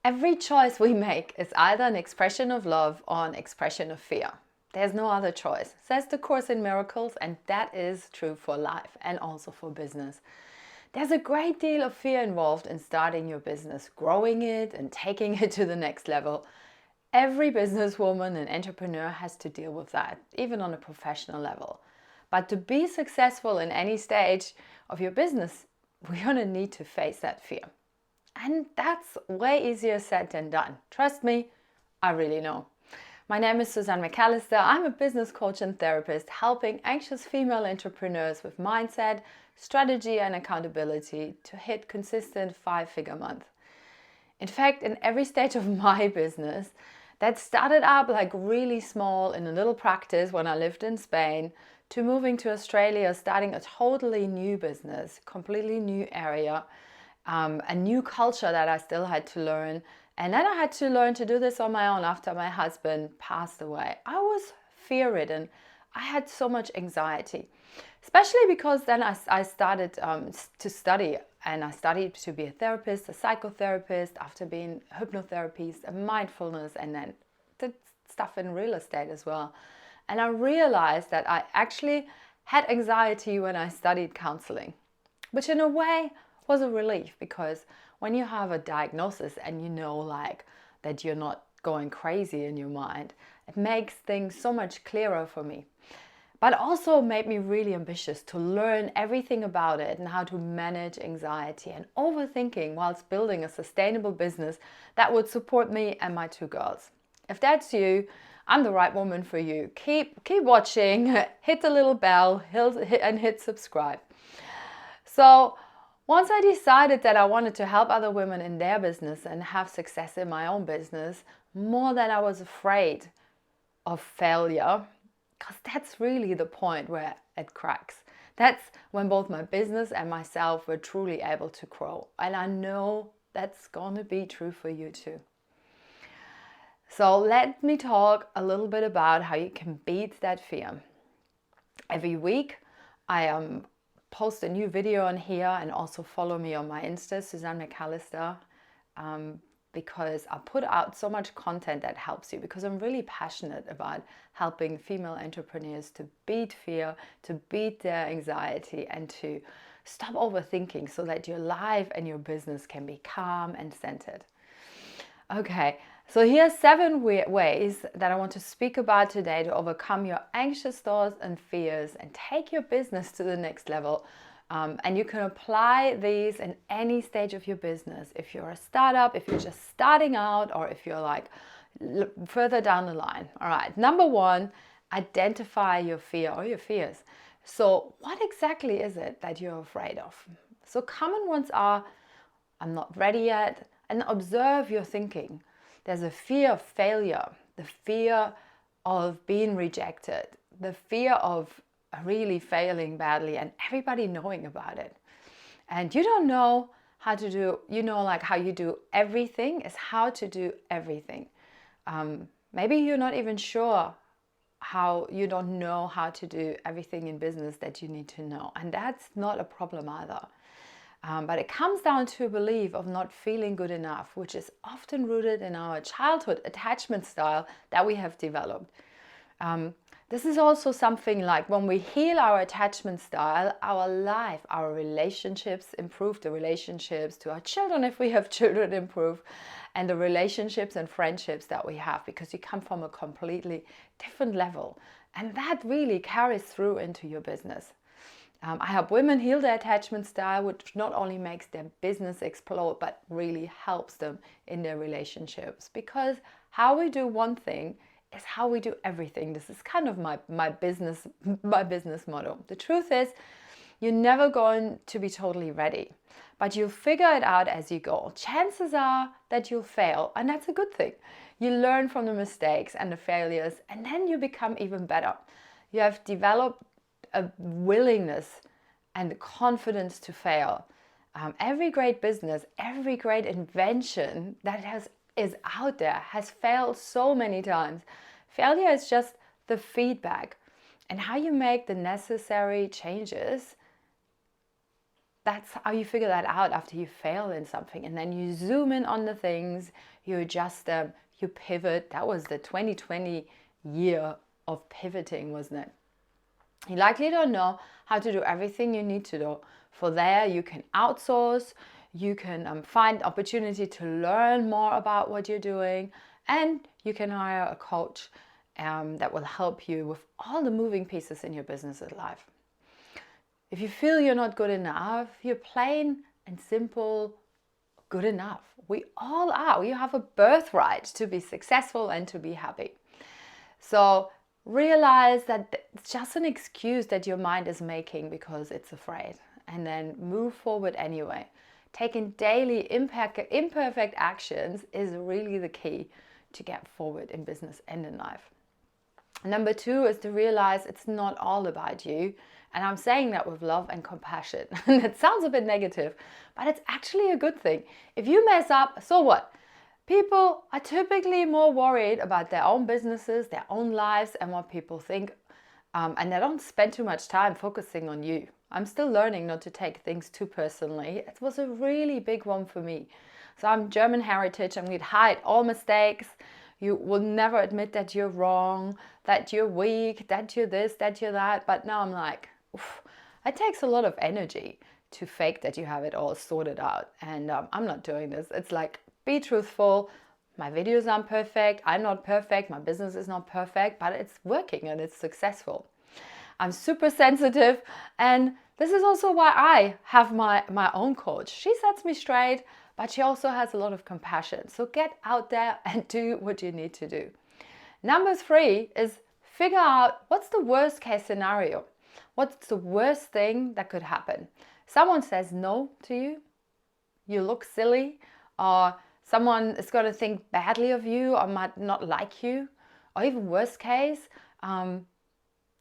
Every choice we make is either an expression of love or an expression of fear. There's no other choice, says the Course in Miracles, and that is true for life and also for business. There's a great deal of fear involved in starting your business, growing it and taking it to the next level. Every businesswoman and entrepreneur has to deal with that, even on a professional level. But to be successful in any stage of your business, we're going to need to face that fear. And that's way easier said than done. Trust me, I really know. My name is Susanne McAllister. I'm a business coach and therapist helping anxious female entrepreneurs with mindset, strategy and accountability to hit consistent 5-figure month. In fact, in every stage of my business, that started up like really small in a little practice when I lived in Spain, to moving to Australia, starting a totally new business, completely new area, a new culture that I still had to learn. And then I had to learn to do this on my own after my husband passed away. I was fear-ridden. I had so much anxiety, especially because then I started to study, and I studied to be a therapist, a psychotherapist, after being a hypnotherapist, a mindfulness, and then did stuff in real estate as well. And I realized that I actually had anxiety when I studied counseling, which in a way was a relief, because when you have a diagnosis and you know like that you're not going crazy in your mind, it makes things so much clearer for me. But also made me really ambitious to learn everything about it and how to manage anxiety and overthinking whilst building a sustainable business that would support me and my 2 girls. If that's you, I'm the right woman for you. Keep watching, hit the little bell, hit subscribe. So once I decided that I wanted to help other women in their business and have success in my own business, more than I was afraid of failure, because that's really the point where it cracks. That's when both my business and myself were truly able to grow. And I know that's going to be true for you too. So let me talk a little bit about how you can beat that fear. Every week I post a new video on here, and also follow me on my Insta, Susanne McAllister, because I put out so much content that helps you, because I'm really passionate about helping female entrepreneurs to beat fear, to beat their anxiety, and to stop overthinking so that your life and your business can be calm and centered. Okay, so here are 7 ways that I want to speak about today to overcome your anxious thoughts and fears and take your business to the next level. And you can apply these in any stage of your business. If you're a startup, if you're just starting out, or if you're like further down the line. All right, number 1, identify your fear or your fears. So what exactly is it that you're afraid of? So common ones are, I'm not ready yet, and observe your thinking. There's a fear of failure, the fear of being rejected, the fear of really failing badly and everybody knowing about it. And you don't know how to do, like how you do everything is how to do everything. Maybe you're not even sure how, you don't know how to do everything in business that you need to know. And that's not a problem either. But it comes down to a belief of not feeling good enough, which is often rooted in our childhood attachment style that we have developed. This is also something like when we heal our attachment style, our life, our relationships improve, the relationships to our children, if we have children, improve, and the relationships and friendships that we have, because you come from a completely different level. And that really carries through into your business. I help women heal their attachment style, which not only makes their business explode, but really helps them in their relationships. Because how we do one thing is how we do everything. This is kind of my business motto. The truth is, you're never going to be totally ready, but you'll figure it out as you go. Chances are that you'll fail, and that's a good thing. You learn from the mistakes and the failures, and then you become even better. You have developed a willingness and confidence to fail. Every great business, every great invention that is out there has failed so many times. Failure is just the feedback, and how you make the necessary changes that's how you figure that out after you fail in something. And then you zoom in on the things, you adjust them, you pivot. That was the 2020 year of pivoting, wasn't it? You likely don't know how to do everything you need to do. For there, you can outsource, you can find opportunity to learn more about what you're doing, and you can hire a coach that will help you with all the moving pieces in your business and life. If you feel you're not good enough, you're plain and simple good enough. We all are. You have a birthright to be successful and to be happy. So realize that it's just an excuse that your mind is making because it's afraid. And then move forward anyway. Taking daily imperfect actions is really the key to get forward in business and in life. Number 2 is to realize it's not all about you. And I'm saying that with love and compassion. It sounds a bit negative, but it's actually a good thing. If you mess up, so what? People are typically more worried about their own businesses, their own lives, and what people think. And they don't spend too much time focusing on you. I'm still learning not to take things too personally. It was a really big one for me. So I'm German heritage. I'm going to hide all mistakes. You will never admit that you're wrong, that you're weak, that you're this, that you're that. But now I'm like, oof, it takes a lot of energy to fake that you have it all sorted out. And I'm not doing this. It's like, be truthful. My videos aren't perfect. I'm not perfect. My business is not perfect, but it's working and it's successful. I'm super sensitive, and this is also why I have my own coach. She sets me straight, but she also has a lot of compassion. So get out there and do what you need to do. Number 3 is figure out what's the worst case scenario. What's the worst thing that could happen? Someone says no to you, you look silly, or someone is going to think badly of you or might not like you, or even worst case,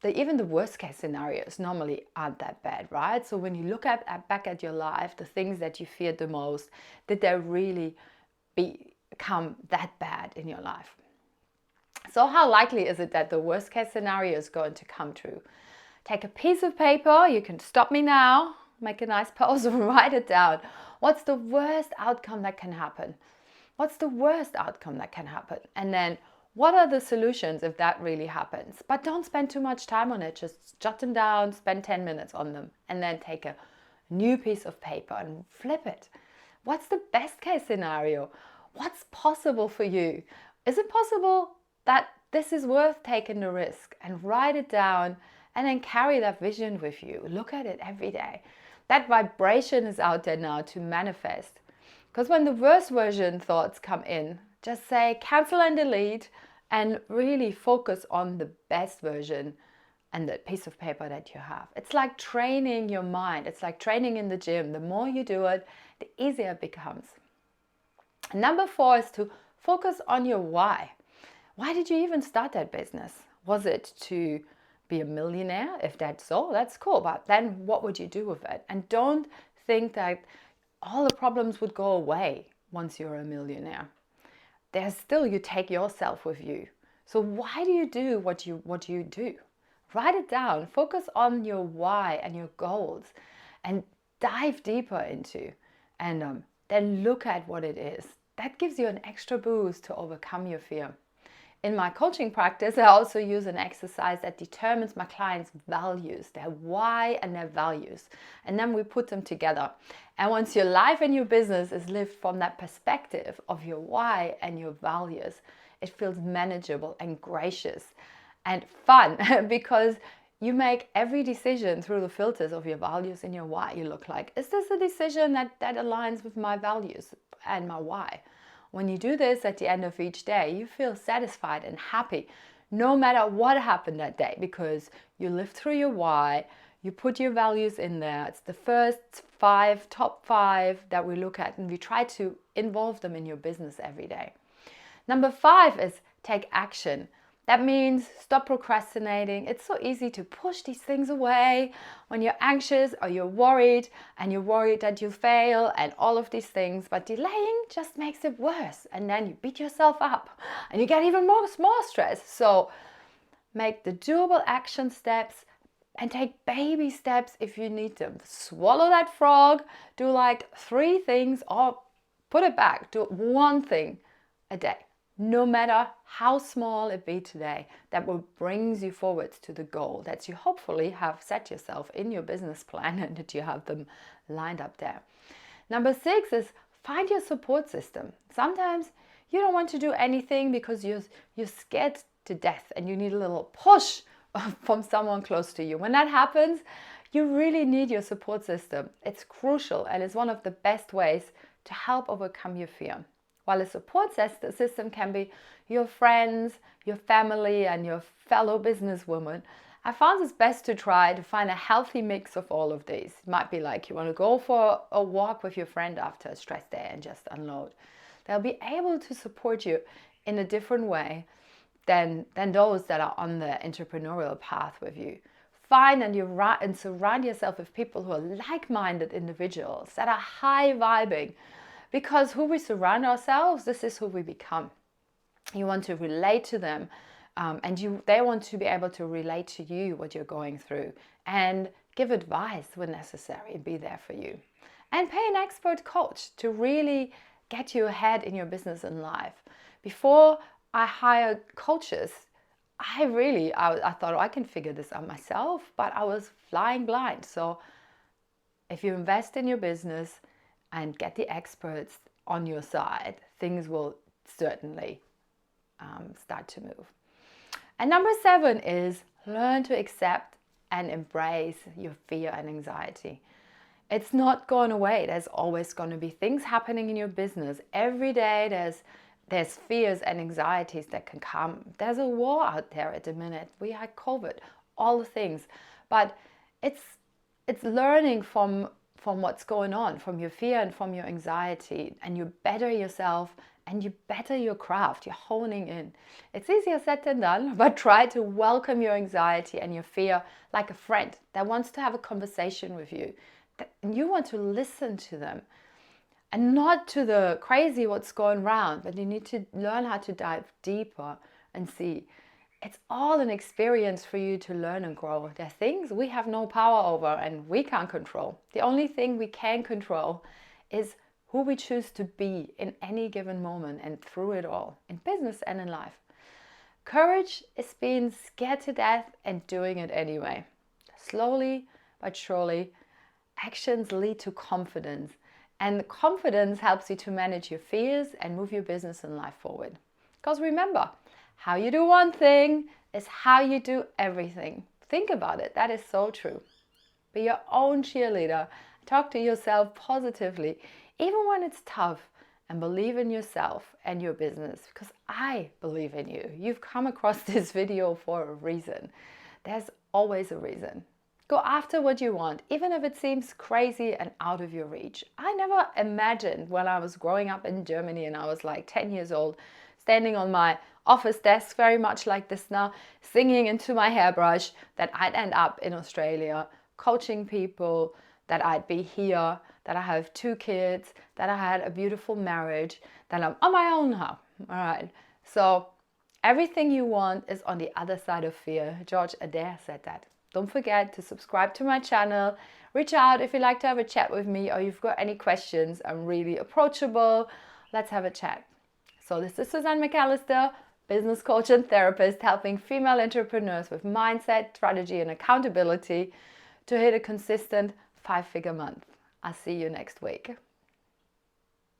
even the worst case scenarios normally aren't that bad, right? So when you look back at your life, the things that you feared the most, did they really become that bad in your life? So how likely is it that the worst case scenario is going to come true? Take a piece of paper, you can stop me now, make a nice pause and write it down. What's the worst outcome that can happen? What's the worst outcome that can happen? And then what are the solutions if that really happens? But don't spend too much time on it. Just jot them down, spend 10 minutes on them, and then take a new piece of paper and flip it. What's the best case scenario? What's possible for you? Is it possible that this is worth taking the risk? And write it down and then carry that vision with you. Look at it every day. That vibration is out there now to manifest. Because when the worst version thoughts come in, just say cancel and delete and really focus on the best version and the piece of paper that you have. It's like training your mind. It's like training in the gym. The more you do it, the easier it becomes. Number 4 is to focus on your why. Why did you even start that business? Was it to be a millionaire? If that's so, that's cool. But then what would you do with it? And don't think that all the problems would go away once you're a millionaire. There's still, you take yourself with you. So why do you do what you do? Write it down. Focus on your why and your goals and dive deeper into and then look at what it is. That gives you an extra boost to overcome your fear. In my coaching practice, I also use an exercise that determines my clients' values, their why and their values. And then we put them together. And once your life and your business is lived from that perspective of your why and your values, it feels manageable and gracious and fun because you make every decision through the filters of your values and your why. You look like, is this a decision that aligns with my values and my why? When you do this at the end of each day, you feel satisfied and happy no matter what happened that day because you lived through your why, you put your values in there. It's the first top five that we look at and we try to involve them in your business every day. Number 5 is take action. That means stop procrastinating. It's so easy to push these things away when you're anxious or you're worried and you're worried that you fail and all of these things. But delaying just makes it worse. And then you beat yourself up and you get even more stress. So make the doable action steps, and take baby steps if you need them. Swallow that frog, do like 3 things, or put it back, do one thing a day, no matter how small it be today, that will brings you forwards to the goal that you hopefully have set yourself in your business plan and that you have them lined up there. Number 6 is find your support system. Sometimes you don't want to do anything because you're scared to death and you need a little push from someone close to you. When that happens, you really need your support system. It's crucial and it's one of the best ways to help overcome your fear. While a support system can be your friends, your family, and your fellow businesswoman, I found it's best to try to find a healthy mix of all of these. It might be like you want to go for a walk with your friend after a stress day and just unload. They'll be able to support you in a different way than those that are on the entrepreneurial path with you. Find and surround yourself with people who are like-minded individuals that are high vibing, because who we surround ourselves, this is who we become. You want to relate to them, and they want to be able to relate to you what you're going through and give advice when necessary and be there for you. And pay an expert coach to really get you ahead in your business and life. Before I hire coaches, I thought, oh, I can figure this out myself, but I was flying blind. So if you invest in your business and get the experts on your side, things will certainly start to move. And number 7 is learn to accept and embrace your fear and anxiety. It's not going away. There's always going to be things happening in your business. Every day there's fears and anxieties that can come. There's a war out there at the minute. We had COVID, all the things. But it's learning from what's going on, from your fear and from your anxiety, and you better yourself and you better your craft. You're honing in. It's easier said than done, but try to welcome your anxiety and your fear like a friend that wants to have a conversation with you. And you want to listen to them. And not to the crazy what's going around, but you need to learn how to dive deeper and see. It's all an experience for you to learn and grow. There are things we have no power over and we can't control. The only thing we can control is who we choose to be in any given moment and through it all, in business and in life. Courage is being scared to death and doing it anyway. Slowly but surely, actions lead to confidence. And confidence helps you to manage your fears and move your business and life forward. Because remember, how you do one thing is how you do everything. Think about it. That is so true. Be your own cheerleader. Talk to yourself positively, even when it's tough, and believe in yourself and your business, because I believe in you. You've come across this video for a reason. There's always a reason. Go after what you want, even if it seems crazy and out of your reach. I never imagined when I was growing up in Germany and I was like 10 years old, standing on my office desk, very much like this now, singing into my hairbrush, that I'd end up in Australia, coaching people, that I'd be here, that I have 2 kids, that I had a beautiful marriage, that I'm on my own now. All right. So everything you want is on the other side of fear. George Adair said that. Don't forget to subscribe to my channel. Reach out if you'd like to have a chat with me or you've got any questions. I'm really approachable. Let's have a chat. So this is Susanne McAllister, business coach and therapist, helping female entrepreneurs with mindset, strategy, and accountability to hit a consistent 5-figure month. I'll see you next week.